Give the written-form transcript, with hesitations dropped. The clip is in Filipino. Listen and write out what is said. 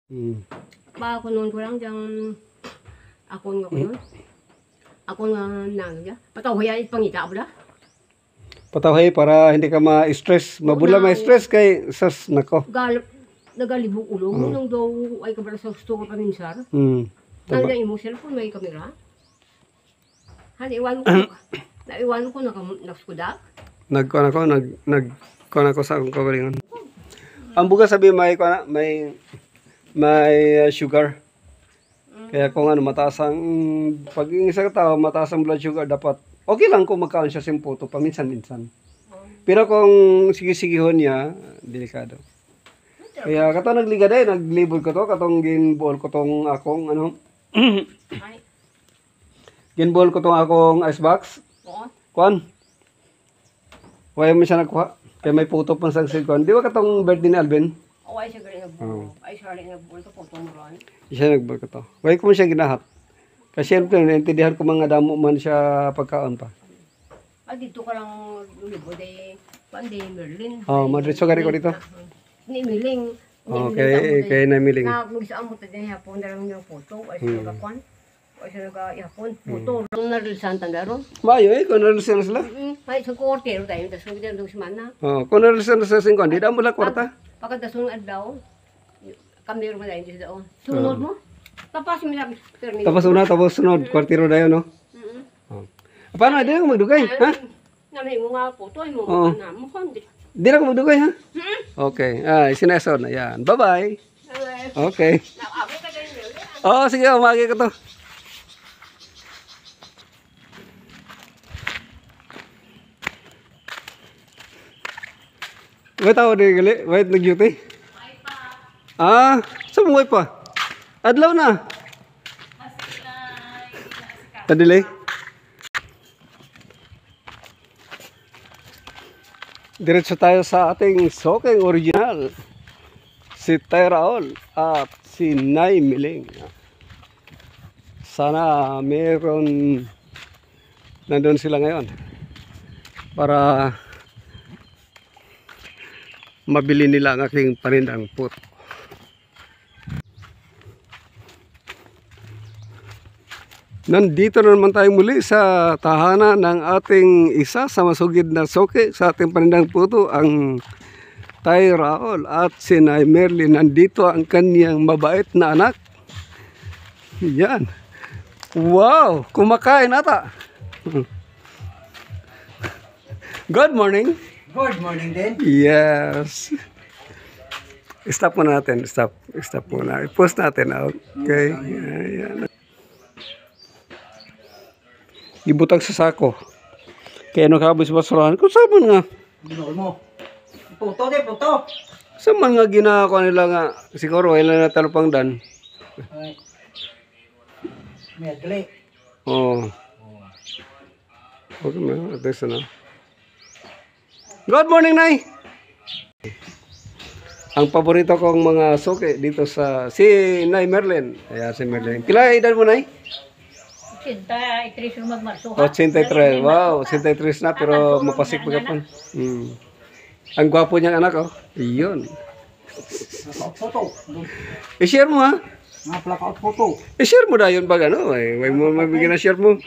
Hmm. Ba ako noon ko lang diyang ako nga ko yun. Ako nga nang ya. Patawaya ipangita abla. Patawhay para hindi ka ma-stress. Mabula ma-stress kay sas nako. Nagalibog ulo mo nung daw ay kabala sa gusto ko paminsar. Nang imo cellphone may kamera. Iwan ko. Naiwan ko nakskudak. Nagkuan ako sa akong kabalingon. Ang buga sabi may sugar. Kaya kung ano mataas ang pag isa ka tao mataas ang blood sugar dapat okay lang kung magkaon siya simputo paminsan-minsan. Pero kung sige-sigihon niya, delikado. Kaya kato nagliga day, naglibol ko to, katong ginbol ko tong akong ano. Ginbol ko tong akong icebox. Kuan. Wala mo siya nagkuha. Kaya may puto pang sang silkon. Di ba katong birthday ni Alvin? Ay siya galing nagbuo. Ay siya galing nagbuo to puto mo ron. Siya nagbol ko to. Wala ko mo siya ginahat. Kasi siyempre, naintindihan ko mga damo man siya pagkaon pa. Dito ka lang lumibo day Pandi Merlin. Madrid so gari ko dito. Ni Miling. Kay na Miling. Nagsaan mo tayo hapon na lang yung photo. Ay siya nagkakuan. Ay siya nag-hapon. Photo. Kung narilisan tandaro. Mayo kung narilisan sila. Ay sa kortero tayo. Tapos kung dito semana. Kung narilisan sa 5, di daw mo lang kwarta. Pagkatasunod adlaw. Kami rin malayin dito daw. Sunod mo. Tapos mo na. Tapos sunod. Kwartero na yun, no? Paano? Di na ko magdugay, ha? Nanay mo nga photo. Ay mo na mo. Di na ko magdugay, ha? Okay. Sinasod na yan. Bye-bye. Okay. Sige. Umagi ko to. May tao din gali? Wait, nag-duty? Saan mo pa? Adlaw na. Tadili? Diretso tayo sa ating soking original. Si Tay Raul at si Nay Miling. Sana meron nandun sila ngayon para mabili nila ang aking panindang puto. Nandito na naman tayo muli sa tahanan ng ating isa sa masugid na soke sa ating panindang puto, ang Tay Raul at si Nay Merlin. Nandito ang kanyang mabait na anak. Yan. Wow! Kumakain ata. Good morning. Good morning din. Yes. Stop muna natin. Stop muna. I-post natin. Okay. Ayan. Ibutang sa sako. Kaya nung kabis basurahan, kung saan man nga. Ginol mo. Puto din, puto. Saan man nga ginagawa nila nga. Siguro, wala na talupang dan. Ay. Medley. Okay, man. Ates na. Good morning, Nay! Ang paborito kong mga soke dito sa si Nay Merlin. Ayan, si Merlin. Kila edad mo, Nay? 83 magmarso. 83. Wow, 83 na pero mapasik pa kapon. Ang gwapo niyang anak, oh. Iyon. Blackout photo. I-share mo, ha? Blackout photo. I-share mo na yun pag ano. May bigyan na share mo.